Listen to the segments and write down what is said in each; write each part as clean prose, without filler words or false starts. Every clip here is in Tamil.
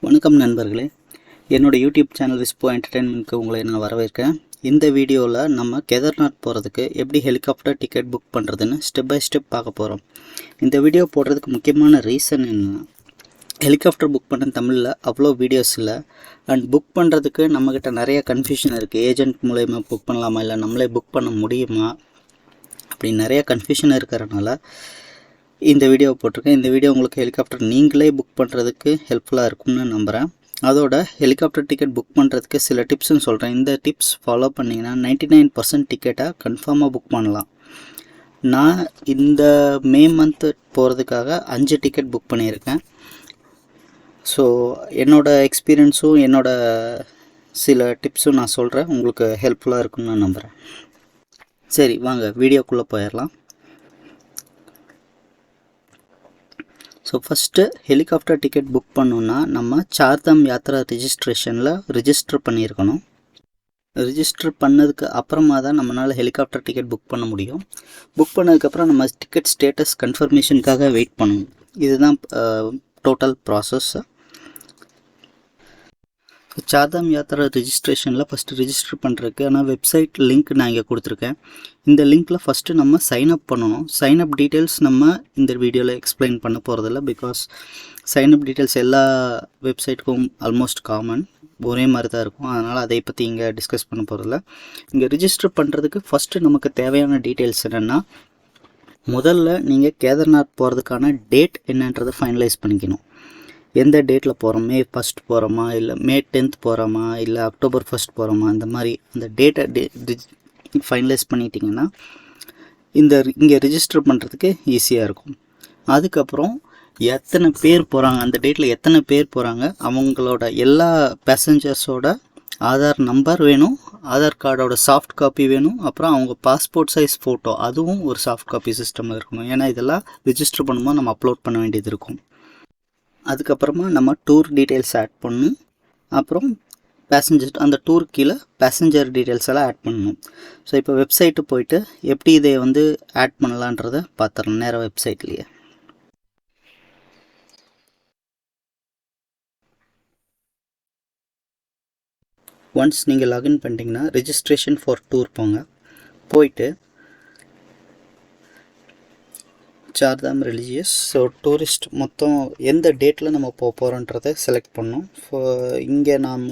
வணக்கம் நண்பர்களே, என்னோட யூடியூப் சேனல் விஸ்போ என்டர்டெயின்மெண்ட்க்கு உங்களை நான் வரவேற்கிறேன். இந்த வீடியோவில் நம்ம கேதார்நாத் போகிறதுக்கு எப்படி ஹெலிகாப்டர் டிக்கெட் புக் பண்ணுறதுன்னு ஸ்டெப் பை ஸ்டெப் பார்க்க போகிறோம். இந்த வீடியோ போடுறதுக்கு முக்கியமான ரீசன் என்ன, ஹெலிகாப்டர் புக் பண்ண தமிழில் அவ்வளோ வீடியோஸ் இல்லை. அண்ட் புக் பண்ணுறதுக்கு நம்மக்கிட்ட நிறைய கன்ஃபியூஷன் இருக்குது. ஏஜென்ட் மூலயமா புக் பண்ணலாமா, இல்லை நம்மளே புக் பண்ண முடியுமா, அப்படி நிறைய கன்ஃபியூஷன் இருக்கிறனால இந்த வீடியோ போட்டிருக்கேன். இந்த வீடியோ உங்களுக்கு ஹெலிகாப்டர் நீங்களே புக் பண்ணுறதுக்கு ஹெல்ப்ஃபுல்லாக இருக்கும்னு நம்புகிறேன். அதோட ஹெலிகாப்டர் டிக்கெட் புக் பண்ணுறதுக்கு சில டிப்ஸ்ன்னு சொல்கிறேன். இந்த டிப்ஸ் ஃபாலோ பண்ணிங்கன்னா 99% டிக்கெட்டை கன்ஃபார்மாக புக் பண்ணலாம். நான் இந்த மே மந்த்து போகிறதுக்காக 5 டிக்கெட் புக் பண்ணியிருக்கேன். ஸோ என்னோடய எக்ஸ்பீரியன்ஸும் என்னோடய சில டிப்ஸும் நான் சொல்கிறேன், உங்களுக்கு ஹெல்ப்ஃபுல்லாக இருக்குன்னு நான் நம்புகிறேன். சரி, வாங்க வீடியோக்குள்ளே போயிடலாம். So first helicopter ticket book பண்ணோன்னா நம்ம சார்தாம் யாத்ரா ரிஜிஸ்ட்ரேஷனில் ரிஜிஸ்டர் பண்ணியிருக்கணும். ரிஜிஸ்டர் பண்ணதுக்கு அப்புறமா தான் நம்மளால் ஹெலிகாப்டர் டிக்கெட் புக் பண்ண முடியும். புக் பண்ணதுக்கப்புறம் நம்ம டிக்கெட் ஸ்டேட்டஸ் கன்ஃபர்மேஷனுக்காக வெயிட் பண்ணணும். இதுதான் டோட்டல் ப்ராசஸ். சார்தாம் யாத்ரா ரிஜிஸ்ட்ரேஷனில் ஃபஸ்ட்டு ரிஜிஸ்டர் பண்ணுறதுக்கு ஆனால் வெப்சைட் லிங்க் நான் இங்கே கொடுத்துருக்கேன். இந்த லிங்க்கில் ஃபஸ்ட்டு நம்ம சைன்அப் பண்ணணும். சைன்அப் டீட்டெயில்ஸ் நம்ம இந்த வீடியோவில் எக்ஸ்பிளைன் பண்ண போகிறதில்ல, பிகாஸ் சைன்அப் டீட்டெயில்ஸ் எல்லா வெப்சைட்டுக்கும் ஆல்மோஸ்ட் காமன், ஒரே மாதிரி தான் இருக்கும். அதனால் அதை பற்றி இங்கே டிஸ்கஸ் பண்ண போகிறதில்ல. இங்கே ரிஜிஸ்டர் பண்ணுறதுக்கு ஃபஸ்ட்டு நமக்கு தேவையான டீட்டெயில்ஸ் என்னென்னா, முதல்ல நீங்கள் கேதார்நாத் போகிறதுக்கான டேட் என்னன்றதை ஃபைனலைஸ் பண்ணிக்கணும். எந்த டேட்டில் போகிறோம், மே 1 போகிறோமா, இல்லை மே 10 போகிறோமா, இல்லை அக்டோபர் 1 போகிறோமா, அந்த மாதிரி அந்த டேட்டை ஃபைனலைஸ் பண்ணிட்டீங்கன்னா இங்கே ரிஜிஸ்டர் பண்ணுறதுக்கு ஈஸியாக இருக்கும். அதுக்கப்புறம் எத்தனை பேர் போகிறாங்க, அந்த டேட்டில் எத்தனை பேர் போகிறாங்க, அவங்களோட எல்லா பேசஞ்சர்ஸோட ஆதார் நம்பர் வேணும், ஆதார் கார்டோட சாஃப்ட் காப்பி வேணும், அப்புறம் அவங்க பாஸ்போர்ட் சைஸ் ஃபோட்டோ அதுவும் ஒரு சாஃப்ட் காப்பி சிஸ்டமில் இருக்கணும். ஏன்னா இதெல்லாம் ரிஜிஸ்டர் பண்ணும்போது நம்ம அப்லோட் பண்ண வேண்டியது இருக்கும். அதுக்கப்புறமா நம்ம டூர் டீட்டெயில்ஸ் ஆட் பண்ணணும். அப்புறம் பேசஞ்சர், அந்த டூர் கீழே பேசஞ்சர் டீட்டெயில்ஸ் எல்லாம் ஆட் பண்ணணும். ஸோ இப்போ வெப்சைட்டு போயிட்டு எப்படி இதை ஆட் பண்ணலான்றதை பார்த்துறோம் நேராக வெப்சைட்லேயே. ஒன்ஸ் நீங்கள் லாகின் பண்ணிட்டீங்கன்னா ரெஜிஸ்ட்ரேஷன் ஃபார் டூர் போயிட்டு சார்தாம் ரிலீஜியஸ், ஸோ டூரிஸ்ட் மொத்தம் எந்த டேட்டில் நம்ம போகிறோன்றதை செலக்ட் பண்ணோம். ஸோ இங்கே நாம்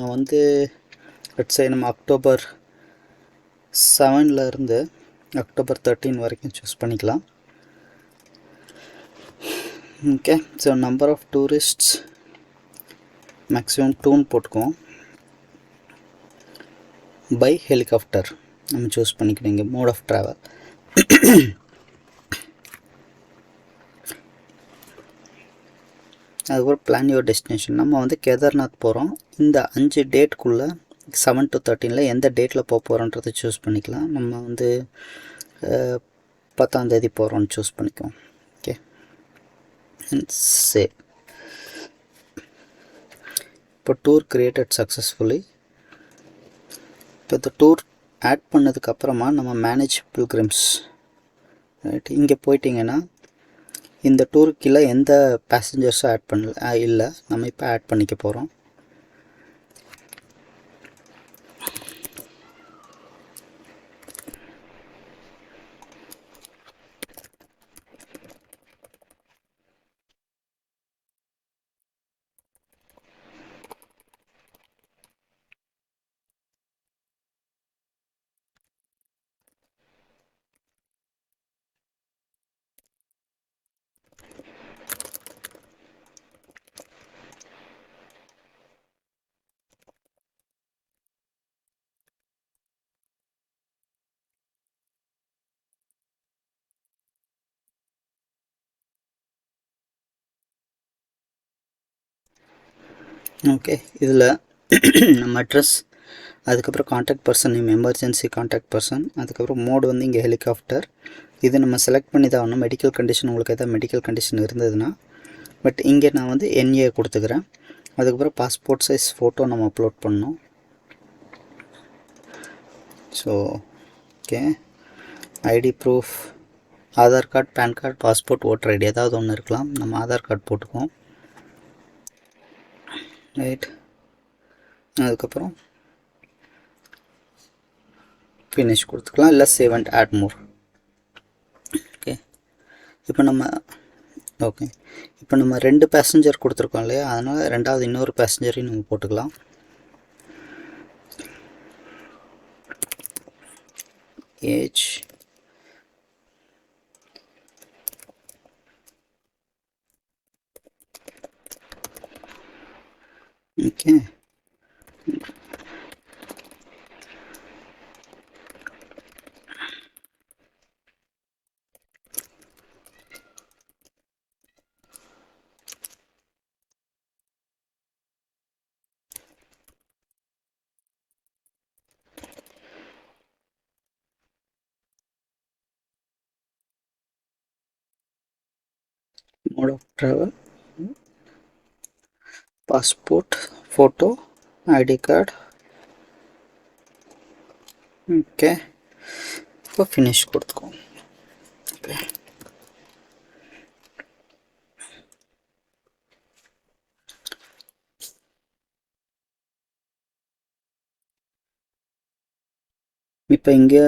நம்ம அக்டோபர் 7 அக்டோபர் 13 வரைக்கும் சூஸ் பண்ணிக்கலாம். Okay, so number of tourists maximum 2 போட்டுக்குவோம். பை ஹெலிகாப்டர் நம்ம சூஸ் பண்ணிக்கணும். இங்கே மோட் ஆஃப் ட்ராவல் அதுக்கப்புறம் பிளான் யுவர் டெஸ்டினேஷன். நம்ம கேதார்நாத் போகிறோம். இந்த 5 டேட்டுக்குள்ளே 7 to 13 எந்த டேட்டில் போகிறோன்றதை சூஸ் பண்ணிக்கலாம். நம்ம 10ஆம் தேதி போகிறோன்னு சூஸ் பண்ணிக்குவோம். Okay, save. இப்போ டூர் கிரியேட்டட் சக்ஸஸ்ஃபுல்லி. இப்போ இந்த டூர் ஆட் பண்ணதுக்கப்புறமா நம்ம மேனேஜ் பில்கிரிம்ஸ், ரைட், இங்கே போயிட்டிங்கன்னா இந்த டூருக்குள்ள எந்த பேசஞ்சர்ஸும் ஆட் பண்ணல இல்லை, நம்ம இப்போ ஆட் பண்ணிக்க போகிறோம். ஓகே, இதில் நம்ம அட்ரஸ், அதுக்கப்புறம் contact person name, emergency contact person, அதுக்கப்புறம் மோடு இங்கே ஹெலிகாப்டர். இது நம்ம செலக்ட் பண்ணி தான் ஆகணும். மெடிக்கல் கண்டிஷன், உங்களுக்கு எதாவது மெடிக்கல் கண்டிஷன் இருந்ததுன்னா. பட் இங்கே நான் NA கொடுத்துக்கிறேன். அதுக்கப்புறம் பாஸ்போர்ட் சைஸ் ஃபோட்டோ நம்ம அப்லோட் பண்ணணும். So okay, ID proof, Aadhaar card, PAN card, passport, voter ID ஏதாவது ஒன்று இருக்கலாம். நம்ம ஆதார் கார்டு போட்டுக்குவோம். ரைட். அதுக்கப்புறம் ஃபினிஷ் கொடுத்துக்கலாம், இல்லை save and add more. Okay, இப்போ நம்ம இப்போ நம்ம 2 பேசஞ்சர் கொடுத்துருக்கோம் இல்லையா, அதனால் ரெண்டாவது இன்னொரு பேசஞ்சரையும் நம்ம போட்டுக்கலாம். Age okay. mode of travel, passport, photo, ID card. Okay, இப்போ ஃபினிஷ் கொடுத்துக்கோம். ஓகே, இப்போ இங்கே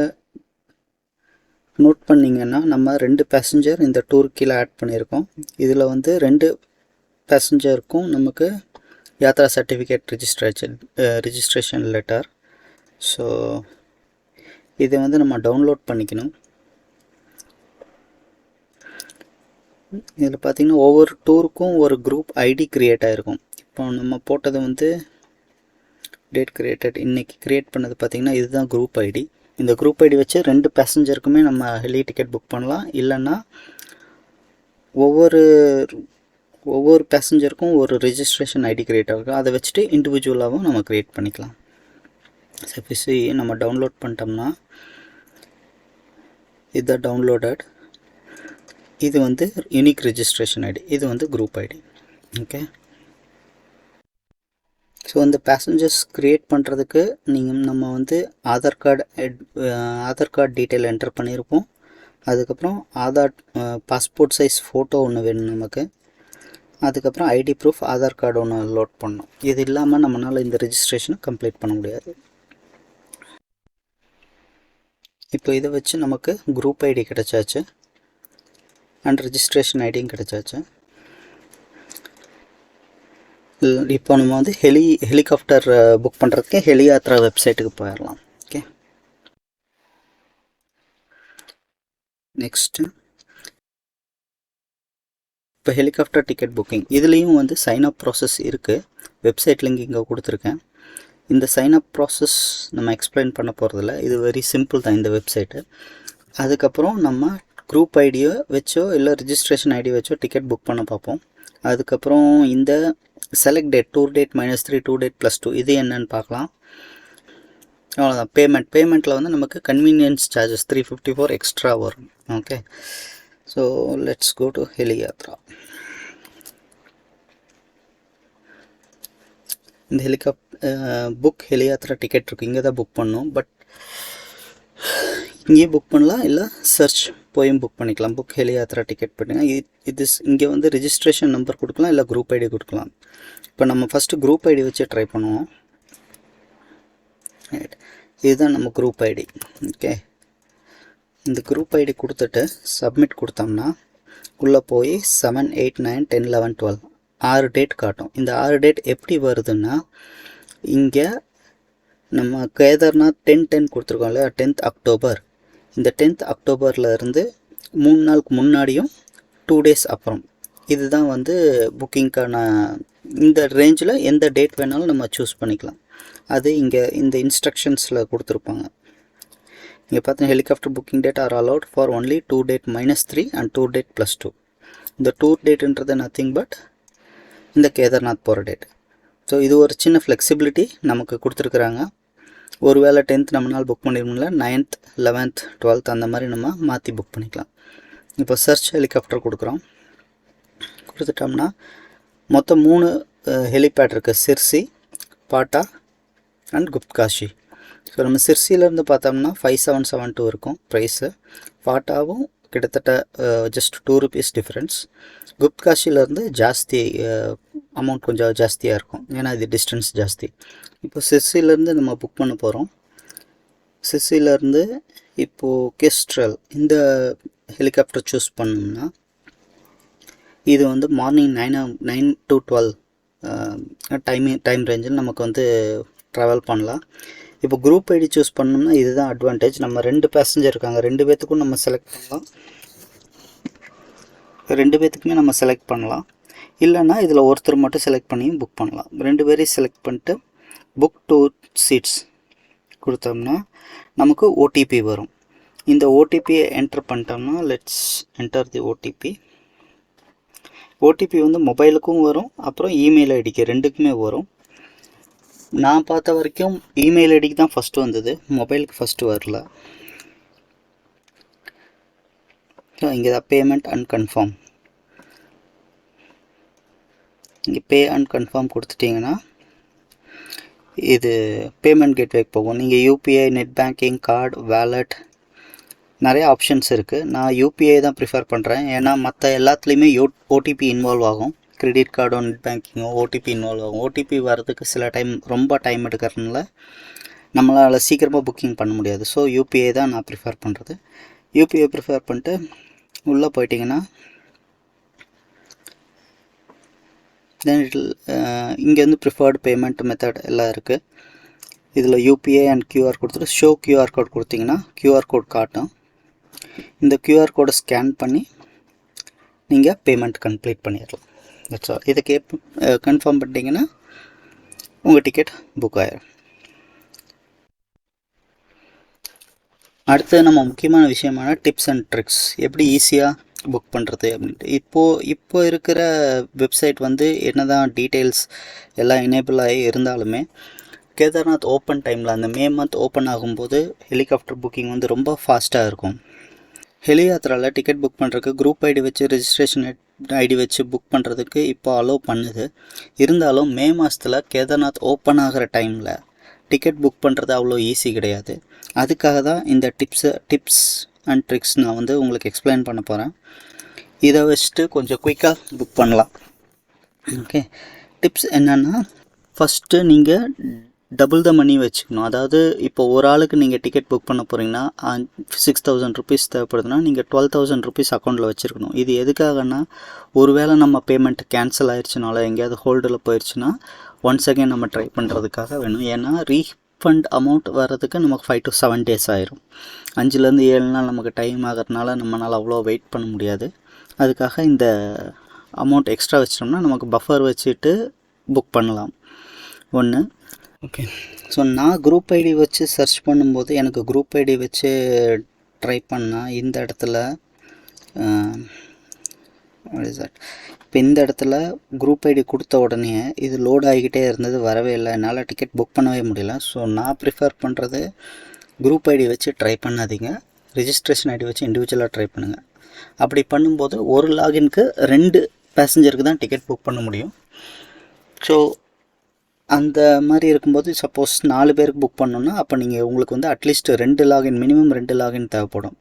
நோட் பண்ணிங்கன்னா நம்ம 2 பேசஞ்சர் இந்த டூர் கீழே ஆட் பண்ணியிருக்கோம். இதில் வந்து 2 பேசஞ்சருக்கும் நமக்கு Yatra certificate registration letter. So இதை வந்து நம்ம டவுன்லோட் பண்ணிக்கணும். இதில் பார்த்திங்கன்னா ஒவ்வொரு டூருக்கும் ஒரு குரூப் ஐடி க்ரியேட் ஆகிருக்கும். இப்போ நம்ம போட்டது வந்து டேட் க்ரியேட்டட், இன்றைக்கி க்ரியேட் பண்ணது பார்த்திங்கன்னா இதுதான் குரூப் ஐடி. இந்த குரூப் ஐடி வச்சு 2 பேசஞ்சருக்குமே நம்ம ஹெலி டிக்கெட் புக் பண்ணலாம். இல்லைன்னா ஒவ்வொரு பேசஞ்சருக்கும் ஒரு ரெஜிஸ்ட்ரேஷன் ஐடி க்ரியேட் ஆகும், அதை வச்சுட்டு இண்டிவிஜுவலாகவும் நம்ம க்ரியேட் பண்ணிக்கலாம். சப்போஸ் நம்ம டவுன்லோட் பண்ணிட்டோம்னா இதுதான் டவுன்லோடட். இது வந்து யூனிக் ரெஜிஸ்ட்ரேஷன் ஐடி, இது வந்து குரூப் ஐடி. ஓகே, ஸோ இந்த பேசஞ்சர்ஸ் க்ரியேட் பண்ணுறதுக்கு நம்ம வந்து ஆதார் கார்டு டீட்டெயில் என்டர் பண்ணியிருப்போம். அதுக்கப்புறம் பாஸ்போர்ட் சைஸ் ஃபோட்டோ ஒன்று வேணும் நமக்கு. அதுக்கப்புறம் ஐடி ப்ரூஃப் ஆதார் கார்டு ஒன்று லோட் பண்ணணும். இது இல்லாமல் நம்மளால் இந்த ரெஜிஸ்ட்ரேஷனை கம்ப்ளீட் பண்ண முடியாது. இப்போ இதை வச்சு நமக்கு குரூப் ஐடி கிடச்சாச்சு அண்ட் ரெஜிஸ்ட்ரேஷன் ஐடியும் கிடச்சாச்சு. இப்போ நம்ம வந்து ஹெலிகாப்டர் புக் பண்ணுறதுக்கு ஹெலியாத்ரா வெப்சைட்டுக்கு போயிடலாம். ஓகே, நெக்ஸ்ட்டு இப்போ ஹெலிகாப்டர் டிக்கெட் புக்கிங் இதுலேயும் வந்து சைன்அப் ப்ராசஸ் இருக்குது. வெப்சைட் லிங்க் இங்கே கொடுத்துருக்கேன். இந்த சைன்அப் ப்ராசஸ் நம்ம எக்ஸ்பிளைன் பண்ண போகிறதில்ல, இது வெரி சிம்பிள் தான் இந்த வெப்சைட்டு. அதுக்கப்புறம் நம்ம குரூப் ஐடியோ வச்சோ இல்லை ரிஜிஸ்ட்ரேஷன் ஐடி வச்சோ டிக்கெட் புக் பண்ண பார்ப்போம். அதுக்கப்புறம் இந்த select date, tour date -3, tour date +2 இது என்னன்னு பார்க்கலாம். அவ்வளோதான். பேமெண்ட்டில் வந்து நமக்கு கன்வீனியன்ஸ் சார்ஜஸ் 354 எக்ஸ்ட்ரா வரும். Okay, so let's go to Heliyatra. இந்த புக் ஹெலியாத்ரா டிக்கெட் இருக்குது, இங்கே தான் புக் பண்ணோம். பட் இங்கேயும் புக் பண்ணலாம், இல்லை சர்ச் போயும் புக் பண்ணிக்கலாம். புக் ஹெலியாத்ரா டிக்கெட் பண்ணுங்க. இது இங்கே வந்து ரெஜிஸ்ட்ரேஷன் நம்பர் கொடுக்கலாம், இல்லை குரூப் ஐடி கொடுக்கலாம். இப்போ நம்ம ஃபஸ்ட்டு குரூப் ஐடி வச்சு ட்ரை பண்ணுவோம். ரைட், இதுதான் நம்ம குரூப் ஐடி. ஓகே, இந்த குரூப் ஐடி கொடுத்துட்டு சப்மிட் கொடுத்தோம்னா உள்ளே போய் 7, 8, 9, 10, 11, 12 6 டேட் காட்டும். இந்த 6 டேட் எப்படி வருதுன்னா, இங்கே நம்ம கேதார்நாத் 10/10 கொடுத்துருக்கோம் இல்லையா, 10th அக்டோபர். இந்த 10th அக்டோபரில் இருந்து 3 நாளுக்கு முன்னாடியும் 2 டேஸ் அப்புறம், இதுதான் வந்து புக்கிங்க்கான. இந்த ரேஞ்சில் எந்த டேட் வேணாலும் நம்ம சூஸ் பண்ணிக்கலாம். அது இங்கே இந்த இன்ஸ்ட்ரக்ஷன்ஸில் கொடுத்துருப்பாங்க. இங்கே பார்த்தீங்கன்னா helicopter booking date R allowed for only tour date -3 and tour date +2. இந்த டூர் டேட்டுன்றது நத்திங் பட் இந்த கேதார்நாத் போகிற டேட். ஸோ இது ஒரு சின்ன ஃப்ளெக்சிபிலிட்டி நமக்கு கொடுத்துருக்குறாங்க. ஒருவேளை 10th நம்மளால் புக் பண்ணிடணும்ல, 9th 11th 12th அந்த மாதிரி நம்ம மாற்றி புக் பண்ணிக்கலாம். இப்போ சர்ச் ஹெலிகாப்டர் கொடுக்குறோம். கொடுத்துட்டோம்னா மொத்தம் 3 ஹெலிபேட் இருக்குது, சிர்சி, பாட்டா அண்ட் குப்காஷி. ஸோ நம்ம சிர்சியிலேருந்து பார்த்தோம்னா 5772 இருக்கும் ப்ரைஸு. பாட்டாவும் கிட்டத்தட்ட ஜஸ்ட் 2 rupees டிஃப்ரென்ஸ். குப்காஷிலேருந்து ஜாஸ்தி அமௌண்ட் கொஞ்சம் ஜாஸ்தியாக இருக்கும், ஏன்னா இது டிஸ்டன்ஸ் ஜாஸ்தி. இப்போ சிசிலேருந்து நம்ம புக் பண்ண போகிறோம். சிசிலேருந்து இப்போது கெஸ்ட்ரல் இந்த ஹெலிகாப்டர் சூஸ் பண்ணோம்னா இது வந்து மார்னிங் 9 to 12 டைம் ரேஞ்சில் நமக்கு வந்து ட்ராவல் பண்ணலாம். இப்போ குரூப் ஐடி சூஸ் பண்ணோம்னா இதுதான் அட்வான்டேஜ். நம்ம 2 பேசஞ்சர் இருக்காங்க, 2 பேர்த்துக்கும் நம்ம செலக்ட் பண்ணலாம், 2 பேர்த்துக்குமே நம்ம செலக்ட் பண்ணலாம். இல்லைன்னா இதில் ஒருத்தர் மட்டும் செலக்ட் பண்ணியும் புக் பண்ணலாம். 2 பேரையும் செலக்ட் பண்ணிட்டு புக் 2 seats கொடுத்தோம்னா நமக்கு ஓடிபி வரும். இந்த ஓடிபியை என்டர் பண்ணிட்டோம்னா let's enter the OTP. OTP வந்து மொபைலுக்கும் வரும், அப்புறம் இமெயில் ஐடிக்கு ரெண்டுக்குமே வரும். நான் பார்த்த வரைக்கும் இமெயில் ஐடிக்கு தான் ஃபஸ்ட்டு வந்தது, மொபைலுக்கு ஃபஸ்ட்டு வரல. இங்கே தான் பேமெண்ட் அண்ட் கன்ஃபார்ம். இங்கே பே அண்ட் கன்ஃபார்ம் கொடுத்துட்டிங்கன்னா இது பேமெண்ட் கேட்வேக்கு போகும். நீங்கள் UPI, net banking, card, wallet, நிறைய ஆப்ஷன்ஸ் இருக்குது. நான் யூபிஐ தான் ப்ரிஃபர் பண்ணுறேன், ஏன்னா மற்ற எல்லாத்துலேயுமே ஓடிபி இன்வால்வ் ஆகும். கிரெடிட் கார்டோ நெட் பேங்கிங்கோ ஓடிபி இன்வால்வ் ஆகும். ஓடிபி வர்றதுக்கு சில டைம் ரொம்ப டைம் எடுக்கிறதுனால நம்மளால் சீக்கிரமாக புக்கிங் பண்ண முடியாது. ஸோ யூபிஐ தான் நான் ப்ரிஃபர் பண்ணுறது. யூபிஐ ப்ரிஃபர் பண்ணிட்டு உள்ளே போயிட்டிங்கன்னா தென் இங்கேருந்து ப்ரிஃபர்டு பேமெண்ட் மெத்தட் எல்லாம் இருக்குது. இதில் யூபிஐ அண்ட் கியூஆர் கொடுத்துட்டு ஷோ கியூஆர் கோட் கொடுத்திங்கன்னா கியூஆர் கோட் காட்டும். இந்த கியூஆர் கோடை ஸ்கேன் பண்ணி நீங்கள் பேமெண்ட் கம்ப்ளீட் பண்ணிடலாம். That's all. இதை கன்ஃபார்ம் பண்ணிட்டீங்கன்னா உங்கள் டிக்கெட் புக் ஆகிடும். அடுத்து நம்ம முக்கியமான விஷயமான டிப்ஸ் அண்ட் ட்ரிக்ஸ், எப்படி ஈஸியாக புக் பண்ணுறது அப்படின்ட்டு. இப்போ இருக்கிற வெப்சைட் வந்து என்ன தான் டீட்டெயில்ஸ் எல்லாம் எனேபிள் ஆகி இருந்தாலுமே கேதார்நாத் ஓப்பன் டைமில் அந்த மே மந்த் ஓப்பன் ஆகும்போது ஹெலிகாப்டர் புக்கிங் வந்து ரொம்ப ஃபாஸ்ட்டாக இருக்கும். ஹெலி யாத்திராவில் டிக்கெட் புக் பண்ணுறதுக்கு குரூப் ஐடி வச்சு ரெஜிஸ்ட்ரேஷன் ஐடி வச்சு புக் பண்ணுறதுக்கு இப்போ அலோவ் பண்ணுது. இருந்தாலும் மே மாதத்தில் கேதார்நாத் ஓப்பன் ஆகிற டைமில் டிக்கெட் புக் பண்ணுறது அவ்வளோ ஈஸி கிடையாது. அதுக்காக தான் இந்த டிப்ஸ் அண்ட் ட்ரிக்ஸ் நான் வந்து உங்களுக்கு எக்ஸ்பிளைன் பண்ண போகிறேன். இதை வச்சுட்டு கொஞ்சம் குயிக்காக புக் பண்ணலாம். ஓகே, டிப்ஸ் என்னென்னா, ஃபஸ்ட்டு நீங்கள் டபுள் த மணி வச்சுக்கணும். அதாவது இப்போ ஒரு ஆளுக்கு நீங்கள் டிக்கெட் புக் பண்ண போகிறீங்கன்னா 6000 ருபீஸ் தேவைப்படுதுன்னா நீங்கள் 12,000 ருபீஸ் அக்கௌண்ட்டில் வச்சுருக்கணும். இது எதுக்காகனா, ஒருவேளை நம்ம பேமெண்ட் கேன்சல் ஆயிடுச்சுனால எங்கேயாவது ஹோல்டில் போயிடுச்சுன்னா ஒன்ஸ் அகேன் நம்ம ட்ரை பண்ணுறதுக்காக வேணும். ஏன்னா ரீஃபண்ட் அமௌண்ட் வர்றதுக்கு நமக்கு 5 to 7 days ஆயிரும். 5லேருந்து 7 நாள் நமக்கு டைம் ஆகிறதுனால நம்மளால் அவ்வளோ வெயிட் பண்ண முடியாது. அதுக்காக இந்த அமௌண்ட் எக்ஸ்ட்ரா வச்சிட்டோம்னா நமக்கு பஃபர் வச்சுட்டு புக் பண்ணலாம். ஒன்று. ஓகே, ஸோ நான் குரூப் ஐடி வச்சு சர்ச் பண்ணும்போது எனக்கு குரூப் ஐடி வச்சு ட்ரை பண்ணால் இந்த இடத்துல இப்போ இந்த இடத்துல குரூப் ஐடி கொடுத்த உடனே இது லோட் ஆகிக்கிட்டே இருந்தது, வரவே இல்லை, என்னால் டிக்கெட் புக் பண்ணவே முடியல. ஸோ நான் ப்ரிஃபர் பண்ணுறது குரூப் ஐடி வச்சு ட்ரை பண்ணாதீங்க, ரிஜிஸ்ட்ரேஷன் ஐடி வச்சு இண்டிவிஜுவலாக ட்ரை பண்ணுங்கள். அப்படி பண்ணும்போது ஒரு லாகின்க்கு 2 பேசஞ்சருக்கு தான் டிக்கெட் புக் பண்ண முடியும். ஸோ அந்த மாதிரி இருக்கும்போது சப்போஸ் 4 பேருக்கு புக் பண்ணோன்னா அப்போ நீங்கள் உங்களுக்கு வந்து அட்லீஸ்ட் 2 லாகின், மினிமம் 2 லாகின் தேவைப்படும்.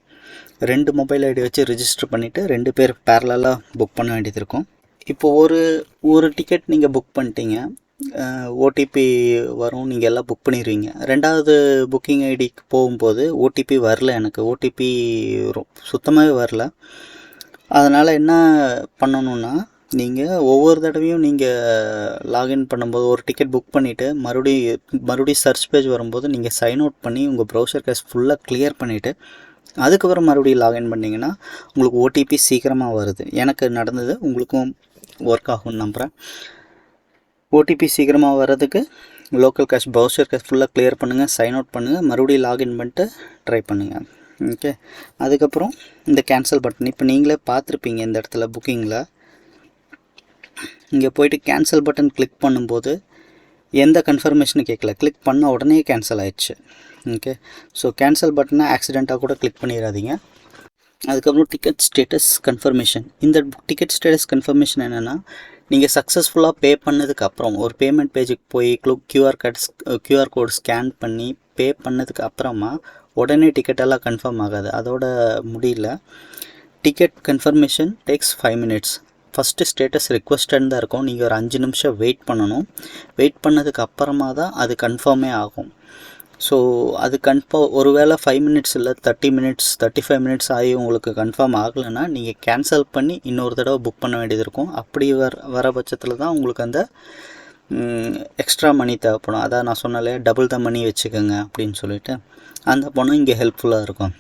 2 மொபைல் ஐடி வச்சு ரிஜிஸ்டர் பண்ணிவிட்டு 2 பேர் பேரலாக புக் பண்ண வேண்டியது இருக்கும். இப்போது ஒரு டிக்கெட் நீங்கள் புக் பண்ணிட்டீங்க, ஓடிபி வரும், நீங்கள் எல்லாம் புக் பண்ணிடுவீங்க. 2வது புக்கிங் ஐடிக்கு போகும்போது ஓடிபி வரல, எனக்கு ஓடிபி சுத்தமாகவே வரல. அதனால் என்ன பண்ணணுன்னா, நீங்கள் ஒவ்வொரு தடவையும் நீங்கள் லாகின் பண்ணும்போது ஒரு டிக்கெட் புக் பண்ணிவிட்டு மறுபடியும் சர்ச் பேஜ் வரும்போது நீங்கள் சைன் அவுட் பண்ணி உங்கள் ப்ரௌசர் கேஷ் ஃபுல்லாக கிளியர் பண்ணிவிட்டு அதுக்கப்புறம் மறுபடியும் லாகின் பண்ணிங்கன்னா உங்களுக்கு ஓடிபி சீக்கிரமாக வருது. எனக்கு நடந்தது, உங்களுக்கும் ஒர்க் ஆகும்னு நம்புகிறேன். ஓடிபி சீக்கிரமாக வர்றதுக்கு லோக்கல் கேஷ் ப்ரௌசர் கேஷ் ஃபுல்லாக கிளியர் பண்ணுங்கள், சைன் அவுட் பண்ணுங்கள், மறுபடியும் லாகின் பண்ணிட்டு ட்ரை பண்ணுங்கள். ஓகே, அதுக்கப்புறம் இந்த கேன்சல் பட்டன் இப்போ நீங்களே பார்த்துருப்பீங்க. இந்த இடத்துல புக்கிங்கில் இங்கே போய்ட்டு கேன்சல் பட்டன் கிளிக் பண்ணும்போது எந்த கன்ஃபர்மேஷனும் கேட்கல, கிளிக் பண்ண உடனே கேன்சல் ஆயிடுச்சு. ஓகே, ஸோ கேன்சல் பட்டனை ஆக்சிடெண்ட்டாக கூட கிளிக் பண்ணிடாதீங்க. அதுக்கப்புறம் டிக்கெட் ஸ்டேட்டஸ் கன்ஃபர்மேஷன். இந்த டிக்கெட் ஸ்டேட்டஸ் கன்ஃபர்மேஷன் என்னென்னா, நீங்கள் சக்ஸஸ்ஃபுல்லாக பே பண்ணதுக்கப்புறம் ஒரு பேமெண்ட் பேஜுக்கு போய் கியூஆர் கோட் ஸ்கேன் பண்ணி பே பண்ணதுக்கு அப்புறமா உடனே டிக்கெட்டெல்லாம் கன்ஃபார்ம் ஆகாது, அதோட முடியல. Ticket confirmation takes 5 minutes. First status requested தான் இருக்கும். நீங்கள் ஒரு 5 நிமிஷம் வெயிட் பண்ணணும். வெயிட் பண்ணதுக்கு அப்புறமா தான் அது கன்ஃபார்மே ஆகும். ஸோ அது ஒருவேளை 5 மினிட்ஸ் இல்லை 30 மினிட்ஸ் 35 மினிட்ஸ் ஆகி உங்களுக்கு கன்ஃபார்ம் ஆகலைன்னா நீங்கள் கேன்சல் பண்ணி இன்னொரு தடவை புக் பண்ண வேண்டியது இருக்கும். அப்படி வர பட்சத்தில் தான் உங்களுக்கு அந்த எக்ஸ்ட்ரா மணி தேவைப்படும். அதான் நான் சொன்னாலே டபுள் த மணி வச்சுக்கோங்க அப்படின்னு சொல்லிட்டு அந்த பணம் இங்கே ஹெல்ப்ஃபுல்லாக இருக்கும்.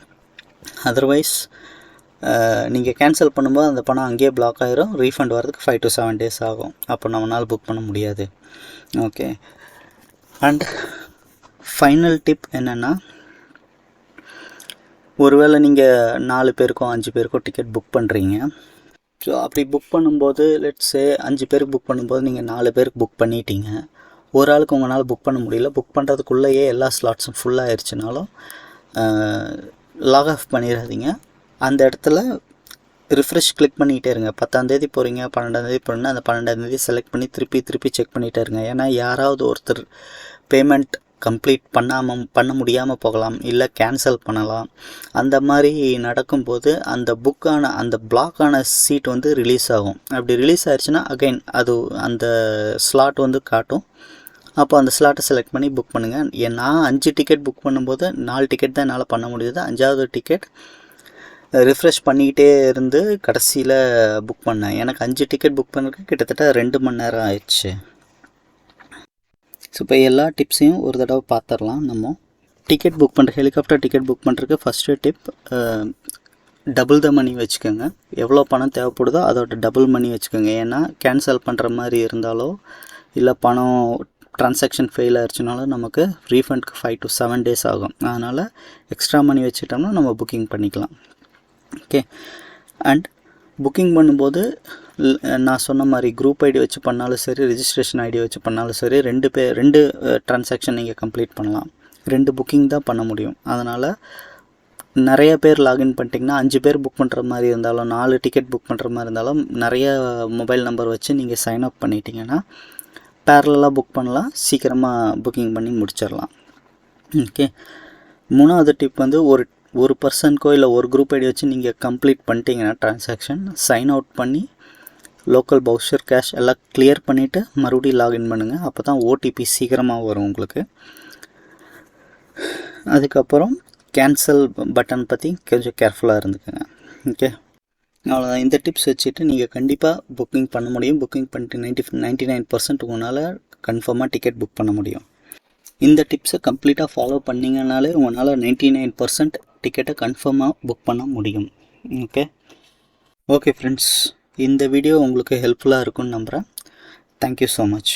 அதர்வைஸ் நீங்கள் கேன்சல் பண்ணும்போது அந்த பணம் அங்கேயே பிளாக் ஆகிரும். ரீஃபண்ட் வரதுக்கு 5 to 7 days ஆகும். அப்போ நம்மளால் புக் பண்ண முடியாது. ஓகே. அண்ட் ஃபைனல் டிப் என்னென்னா, ஒருவேளை நீங்கள் 4 பேருக்கோ 5 பேருக்கோ டிக்கெட் புக் பண்ணுறீங்க. ஸோ அப்படி புக் பண்ணும்போது லெட்ஸே 5 பேருக்கு புக் பண்ணும்போது நீங்கள் 4 பேருக்கு புக் பண்ணிட்டீங்க. ஒரு ஆளுக்கு உங்களால் புக் பண்ண முடியல. புக் பண்ணுறதுக்குள்ளேயே எல்லா ஸ்லாட்ஸும் ஃபுல்லாகிடுச்சுனாலும் லாக் ஆஃப் பண்ணிடாதீங்க. அந்த இடத்துல ரிஃப்ரெஷ் கிளிக் பண்ணிகிட்டே இருங்க. 10ஆம் தேதி போகிறீங்க, 12ஆம் தேதி போகிறீங்கன்னா அந்த 12ஆம் தேதி செலக்ட் பண்ணி திருப்பி செக் பண்ணிகிட்டே இருங்க. ஏன்னா யாராவது ஒருத்தர் பேமெண்ட் கம்ப்ளீட் பண்ண முடியாமல் போகலாம், இல்லை கேன்சல் பண்ணலாம். அந்த மாதிரி நடக்கும்போது அந்த பிளாக்கான சீட் வந்து ரிலீஸ் ஆகும். அப்படி ரிலீஸ் ஆயிடுச்சுன்னா அகைன் அது அந்த ஸ்லாட் வந்து காட்டும். அப்போ அந்த ஸ்லாட்டை செலக்ட் பண்ணி புக் பண்ணுங்கள். நான் 5 டிக்கெட் புக் பண்ணும்போது 4 டிக்கெட் தான் என்னால் பண்ண முடியுது. 5ஆவது டிக்கெட் ரிஃப்ரெஷ் பண்ணிக்கிட்டே இருந்து கடைசியில் புக் பண்ணேன். எனக்கு 5 டிக்கெட் புக் பண்ணுறதுக்கு கிட்டத்தட்ட 2 மணி நேரம் ஆயிடுச்சு. ஸோ இப்போ எல்லா டிப்ஸையும் ஒரு தடவை பார்த்துடலாம். நம்ம டிக்கெட் புக் பண்ணுற ஹெலிகாப்டர் டிக்கெட் புக் பண்ணுறதுக்கு ஃபஸ்ட்டு டிப், டபுள் த மணி வச்சுக்கோங்க. எவ்வளோ பணம் தேவைப்படுதோ அதோட டபுள் மணி வச்சுக்கோங்க. ஏன்னா கேன்சல் பண்ணுற மாதிரி இருந்தாலோ இல்லை பணம் ட்ரான்சாக்ஷன் ஃபெயில் ஆயிடுச்சுனாலும் நமக்கு ரீஃபண்டுக்கு 5 to 7 days ஆகும். அதனால் எக்ஸ்ட்ரா மணி வச்சுட்டோம்னா நம்ம புக்கிங் பண்ணிக்கலாம். ஓகே. அண்ட் புக்கிங் பண்ணும்போது நான் சொன்ன மாதிரி குரூப் ஐடி வச்சு பண்ணாலும் சரி, ரிஜிஸ்ட்ரேஷன் ஐடி வச்சு பண்ணாலும் சரி, 2 ட்ரான்சாக்ஷன் நீங்கள் கம்ப்ளீட் பண்ணலாம். 2 புக்கிங் தான் பண்ண முடியும். அதனால் நிறைய பேர் லாகின் பண்ணிட்டிங்கன்னா 5 பேர் புக் பண்ணுற மாதிரி இருந்தாலும் 4 டிக்கெட் புக் பண்ணுற மாதிரி இருந்தாலும் நிறைய மொபைல் நம்பர் வச்சு நீங்கள் சைன் அப் பண்ணிட்டீங்கன்னா பேரலாக புக் பண்ணலாம், சீக்கிரமாக புக்கிங் பண்ணி முடிச்சிடலாம். ஓகே. 3வது டிப் வந்து ஒரு பர்சனுக்கோ இல்லை ஒரு குரூப் ஐடி வச்சு நீங்கள் கம்ப்ளீட் பண்ணிட்டீங்கன்னா ட்ரான்சாக்ஷன் சைன் அவுட் பண்ணி லோக்கல் பவுச்சர் கேஷ் எல்லாம் கிளியர் பண்ணிவிட்டு மறுபடியும் லாகின் பண்ணுங்கள். அப்போ தான் ஓடிபி சீக்கிரமாக வரும் உங்களுக்கு. அதுக்கப்புறம் கேன்சல் பட்டன் பற்றி கொஞ்சம் கேர்ஃபுல்லாக இருந்துக்கோங்க. ஓகே. அவ்வளோதான். இந்த டிப்ஸ் வச்சுட்டு நீங்கள் கண்டிப்பாக புக்கிங் பண்ண முடியும். புக்கிங் பண்ணிட்டு 99% உங்களால் கன்ஃபார்மாக டிக்கெட் புக் பண்ண முடியும். இந்த டிப்ஸை கம்ப்ளீட்டாக ஃபாலோ பண்ணிங்கனாலே உங்களால் 99% டிக்கெட்டை கன்ஃபார்மாக புக் பண்ண முடியும். ஓகே ஃப்ரெண்ட்ஸ், இந்த வீடியோ உங்களுக்கு ஹெல்ப்ஃபுல்லாக இருக்கும்னு நம்புகிறேன். Thank you so much.